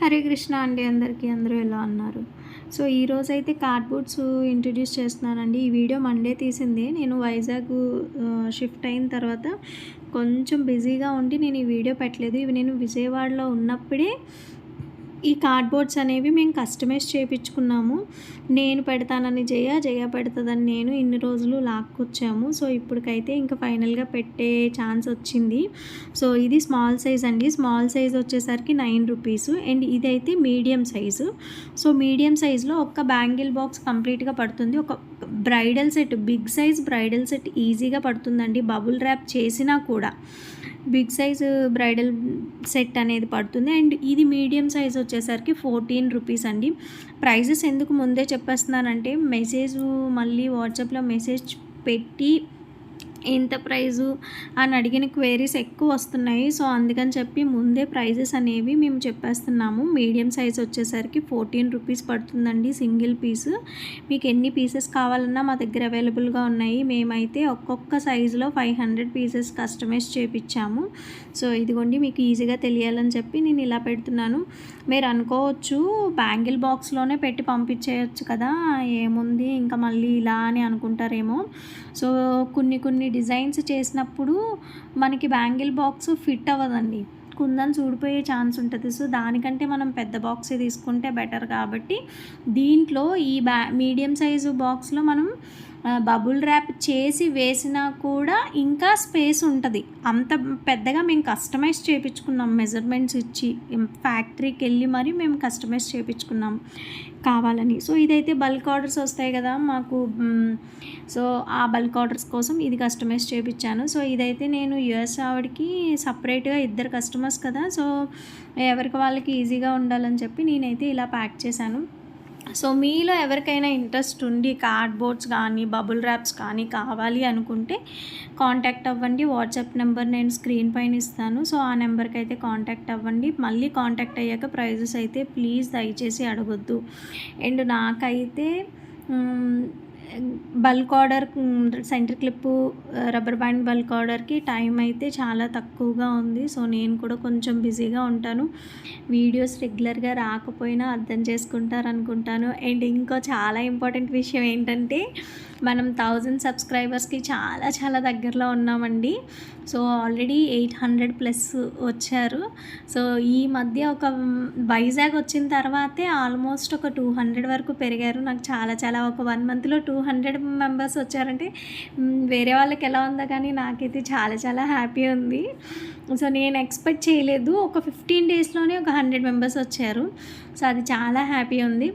హరే కృష్ణ అండి అందరికీ. అందరూ ఎలా ఉన్నారు? సో ఈరోజైతే కార్డ్‌బోర్డ్స్ ఇంట్రొడ్యూస్ చేస్తున్నానండి. ఈ వీడియో మండే తీసిందే. నేను వైజాగ్ షిఫ్ట్ అయిన తర్వాత కొంచెం బిజీగా ఉండి నేను ఈ వీడియో పెట్టలేదు. ఇవి నేను విజయవాడలో ఉన్నప్పుడే ఈ కార్డ్‌బోర్డ్స్ అనేవి మేము కస్టమైజ్ చేపించుకున్నాము. నేను పెడతానని జయ పెడతదని నేను ఇన్ని రోజులు లాక్కొచ్చాము. సో ఇప్పటికైతే ఇంకా ఫైనల్‌గా పెట్టే ఛాన్స్ వచ్చింది. సో ఇది స్మాల్ సైజ్ అండి. స్మాల్ సైజ్ వచ్చేసరికి 9 రూపీస్ అండ్ ఇదైతే మీడియం సైజు. సో మీడియం సైజులో ఒక్క బ్యాంగిల్ బాక్స్ కంప్లీట్‌గా పడుతుంది. ఒక bridal set, big size bridal set ఈజీగా పడుతుందండి. బబుల్ ర్యాప్ చేసినా కూడా బిగ్ సైజ్ బ్రైడల్ సెట్ అనేది పడుతుంది. అండ్ ఇది మీడియం సైజ్ వచ్చేసరికి 14 రూపీస్ అండి. ప్రైజెస్ ఎందుకు ముందే చెప్పేస్తున్నానంటే మళ్ళీ వాట్సాప్లో మెసేజ్ పెట్టి ఎంత ప్రైజు అని అడిగిన క్వైరీస్ ఎక్కువ వస్తున్నాయి. సో అందుకని చెప్పి ముందే ప్రైజెస్ అనేవి మేము చెప్పేస్తున్నాము. మీడియం సైజ్ వచ్చేసరికి 14 రూపీస్ పడుతుందండి సింగిల్ పీసు. మీకు ఎన్ని పీసెస్ కావాలన్నా మా దగ్గర అవైలబుల్గా ఉన్నాయి. మేమైతే ఒక్కొక్క సైజులో 500 పీసెస్ కస్టమైజ్ చేపించాము. సో ఇదిగోండి మీకు ఈజీగా తెలియాలని చెప్పి నేను ఇలా పెడుతున్నాను. మీరు అనుకోవచ్చు బ్యాంగిల్ బాక్స్లోనే పెట్టి పంపించేయచ్చు కదా, ఏముంది ఇంకా మళ్ళీ ఇలా అని అనుకుంటారేమో. సో కొన్ని డిజైన్స్ చేసినప్పుడు మనకి బ్యాంగిల్ బాక్స్ ఫిట్ అవ్వదండి, కుందన్స్ ఊడిపోయే ఛాన్స్ ఉంటుంది. సో దానికంటే మనం పెద్ద బాక్సే తీసుకుంటే బెటర్ కాబట్టి దీంట్లో ఈ మీడియం సైజు బాక్స్లో మనం బబుల్ ర్యాప్ చేసి వేసినా కూడా ఇంకా స్పేస్ ఉంటుంది. అంత పెద్దగా మేము కస్టమైజ్ చేయించుకున్నాం, మెజర్మెంట్స్ ఇచ్చి ఫ్యాక్టరీకి వెళ్ళి మరి మేము కస్టమైజ్ చేయించుకున్నాం కావాలని. సో ఇదైతే బల్క్ ఆర్డర్స్ వస్తాయి కదా మాకు, సో ఆ బల్క్ ఆర్డర్స్ కోసం ఇది కస్టమైజ్ చేయించాను. సో ఇదైతే నేను యూఎస్ ఆవిడకి సపరేట్గా 2 కస్టమర్స్ కదా, సో ఎవరికి వాళ్ళకి ఈజీగా ఉండాలని చెప్పి నేనైతే ఇలా ప్యాక్ చేశాను. సో మీలో ఎవరికైనా ఇంట్రెస్ట్ ఉండి కార్డ్బోర్డ్స్ కానీ బబుల్ ర్యాప్స్ కానీ కావాలి అనుకుంటే కాంటాక్ట్ అవ్వండి. వాట్సాప్ నెంబర్ నేను స్క్రీన్ పైన ఇస్తాను. సో ఆ నెంబర్కి అయితే కాంటాక్ట్ అవ్వండి. మళ్ళీ కాంటాక్ట్ అయ్యాక ప్రైజెస్ అయితే ప్లీజ్ దయచేసి అడగొద్దు. అండ్ నాకైతే bulk order centre clip rubber band bulk ఆర్డర్కి టైం అయితే చాలా తక్కువగా ఉంది. సో నేను కూడా కొంచెం బిజీగా ఉంటాను. వీడియోస్ రెగ్యులర్గా రాకపోయినా అర్థం చేసుకుంటారనుకుంటాను. అండ్ ఇంకో చాలా ఇంపార్టెంట్ విషయం ఏంటంటే మనం 1000 సబ్స్క్రైబర్స్కి చాలా దగ్గరలో ఉన్నామండి. సో ఆల్రెడీ 800+ వచ్చారు. సో ఈ మధ్య ఒక వైజాగ్ వచ్చిన తర్వాతే ఆల్మోస్ట్ ఒక 200 వరకు పెరిగారు. నాకు చాలా ఒక 1 మంత్లో 200 మెంబర్స్ వచ్చారంటే వేరే వాళ్ళకి ఎలా ఉందో కానీ నాకైతే చాలా హ్యాపీ ఉంది. సో నేను ఎక్స్పెక్ట్ చేయలేదు, ఒక 15 డేస్లోనే ఒక 100 మెంబర్స్ వచ్చారు. సో అది చాలా హ్యాపీ ఉంది.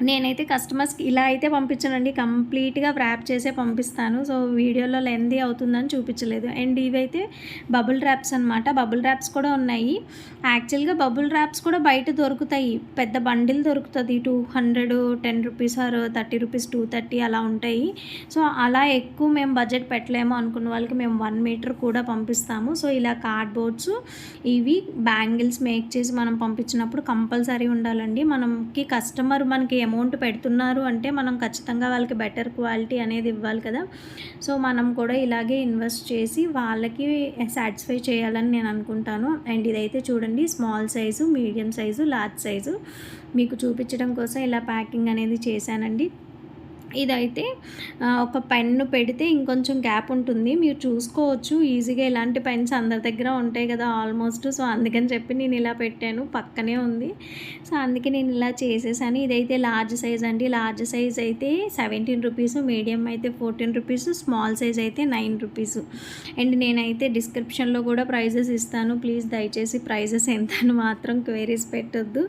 నేనైతే కస్టమర్స్కి ఇలా అయితే పంపించనండి, కంప్లీట్గా ర్యాప్ చేసే పంపిస్తాను. సో వీడియోలో లెందీ అవుతుందని చూపించలేదు. అండ్ ఇవైతే బబుల్ ర్యాప్స్ అనమాట. బబుల్ ర్యాప్స్ కూడా ఉన్నాయి. యాక్చువల్గా బబుల్ ర్యాప్స్ కూడా బయట దొరుకుతాయి, పెద్ద బండిల్ దొరుకుతుంది. 210 రూపీస్ ఆర్ 30 రూపీస్, 230 అలా ఉంటాయి. సో అలా ఎక్కువ మేము బడ్జెట్ పెట్టలేము అనుకున్న వాళ్ళకి మేము 1 మీటర్ కూడా పంపిస్తాము. సో ఇలా కార్డ్బోర్డ్స్ ఇవి బ్యాంగిల్స్ మేక్ చేసి మనం పంపించినప్పుడు కంపల్సరీ ఉండాలండి. మనకి కస్టమర్ మనకి అమౌంట్ పెడుతున్నారు అంటే మనం ఖచ్చితంగా వాళ్ళకి బెటర్ క్వాలిటీ అనేది ఇవ్వాలి కదా. సో మనం కూడా ఇలాగే ఇన్వెస్ట్ చేసి వాళ్ళకి సాటిస్ఫై చేయాలని నేను అనుకుంటాను. అండ్ ఇదైతే చూడండి small size, medium size, large size మీకు చూపించడం కోసం ఇలా ప్యాకింగ్ అనేది చేశానండి. ఇదైతే ఒక పెన్ను పెడితే ఇంకొంచెం గ్యాప్ ఉంటుంది, మీరు చూసుకోవచ్చు ఈజీగా. ఇలాంటి పెన్స్ అందరి దగ్గర ఉంటాయి కదా ఆల్మోస్ట్. సో అందుకని చెప్పి నేను ఇలా పెట్టాను, పక్కనే ఉంది. సో అందుకే నేను ఇలా చేసేసాను. ఇదైతే లార్జ్ సైజ్ అండి. లార్జ్ సైజ్ అయితే 17 రూపీస్, మీడియం అయితే 14 రూపీస్, స్మాల్ సైజ్ అయితే 9 రూపీస్. అండ్ నేనైతే డిస్క్రిప్షన్లో కూడా ప్రైజెస్ ఇస్తాను. ప్లీజ్ దయచేసి ప్రైజెస్ ఎంత అని మాత్రం క్వైరీస్ పెట్టొద్దు.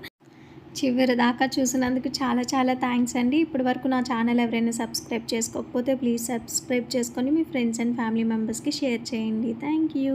చివరి దాకా చూసినందుకు చాలా థ్యాంక్స్ అండి. ఇప్పటి వరకు నా ఛానల్ ఎవరైనా సబ్స్క్రైబ్ చేసుకోకపోతే ప్లీజ్ సబ్స్క్రైబ్ చేసుకొని మీ ఫ్రెండ్స్ అండ్ ఫ్యామిలీ మెంబర్స్కి షేర్ చేయండి. Thank you.